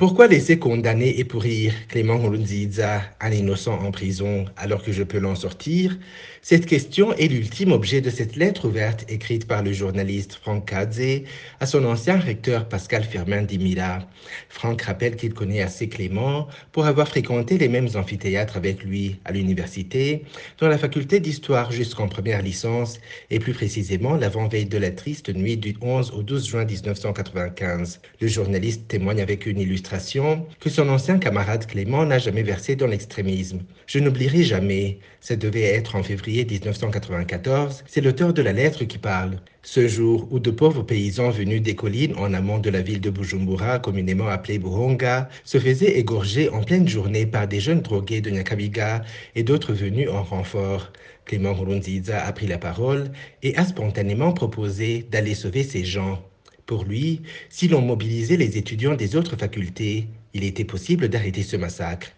Pourquoi laisser condamner et pourrir Clément Nkurunziza, un innocent en prison, alors que je peux l'en sortir? Cette question est l'ultime objet de cette lettre ouverte écrite par le journaliste Franck Kadze à son ancien recteur Pascal Firmin Dimila. Franck rappelle qu'il connaît assez Clément pour avoir fréquenté les mêmes amphithéâtres avec lui à l'université, dans la faculté d'histoire jusqu'en première licence, et plus précisément l'avant-veille de la triste nuit du 11 au 12 juin 1995. Le journaliste témoigne avec une illustration que son ancien camarade Clément n'a jamais versé dans l'extrémisme. Je n'oublierai jamais, ça devait être en février 1994, c'est l'auteur de la lettre qui parle. Ce jour où de pauvres paysans venus des collines en amont de la ville de Bujumbura, communément appelée Buhonga, se faisaient égorger en pleine journée par des jeunes drogués de Nyakabiga et d'autres venus en renfort. Clément Nkurunziza a pris la parole et a spontanément proposé d'aller sauver ces gens. Pour lui, si l'on mobilisait les étudiants des autres facultés, il était possible d'arrêter ce massacre.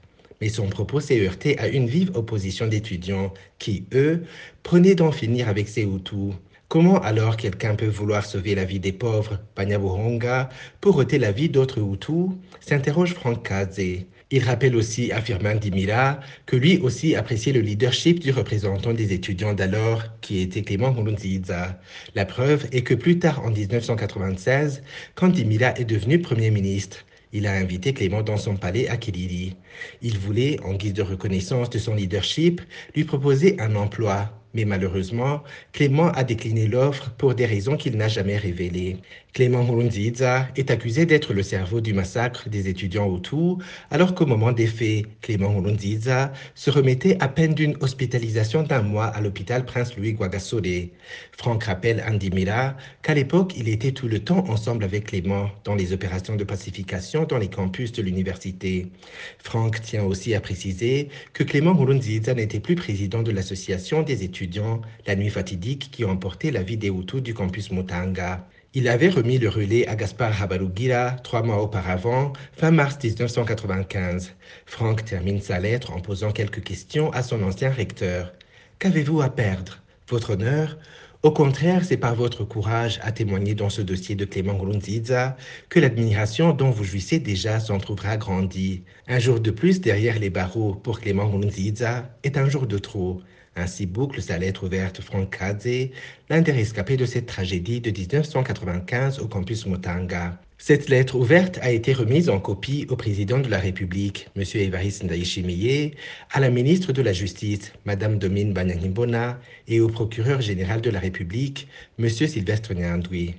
Mais son propos s'est heurté à une vive opposition d'étudiants qui, eux, prenaient d'en finir avec ces Hutus. Comment alors quelqu'un peut vouloir sauver la vie des pauvres, Banyabuhonga, pour ôter la vie d'autres Hutus? S'interroge Franck Kadze. Il rappelle aussi à Firmin Dimila que lui aussi appréciait le leadership du représentant des étudiants d'alors, qui était Clément Nkurunziza. La preuve est que plus tard en 1996, quand Dimila est devenu Premier ministre, il a invité Clément dans son palais à Kilili. Il voulait, en guise de reconnaissance de son leadership, lui proposer un emploi. Mais malheureusement, Clément a décliné l'offre pour des raisons qu'il n'a jamais révélées. Clément Nkurunziza est accusé d'être le cerveau du massacre des étudiants Hutus, alors qu'au moment des faits, Clément Nkurunziza se remettait à peine d'une hospitalisation d'un mois à l'hôpital Prince Louis Rwagasore. Franck rappelle Andy Mila qu'à l'époque, il était tout le temps ensemble avec Clément dans les opérations de pacification dans les campus de l'université. Franck tient aussi à préciser que Clément Nkurunziza n'était plus président de l'association des étudiants La Nuit fatidique qui a emporté la vie des Hutus du campus Mutanga. Il avait remis le relais à Gaspard Habarugira 3 mois auparavant, fin mars 1995. Franck termine sa lettre en posant quelques questions à son ancien recteur. Qu'avez-vous à perdre? Votre honneur? Au contraire, c'est par votre courage à témoigner dans ce dossier de Clément Nkurunziza que l'admiration dont vous jouissez déjà s'en trouvera agrandie. Un jour de plus derrière les barreaux pour Clément Nkurunziza est un jour de trop. Ainsi boucle sa lettre ouverte Franck Kadze, l'un des rescapés de cette tragédie de 1995 au campus Mutanga. Cette lettre ouverte a été remise en copie au président de la République, M. Évariste Ndayishimiye, à la ministre de la Justice, Mme Domine Banyankimbona, et au procureur général de la République, M. Sylvestre Nyandwi.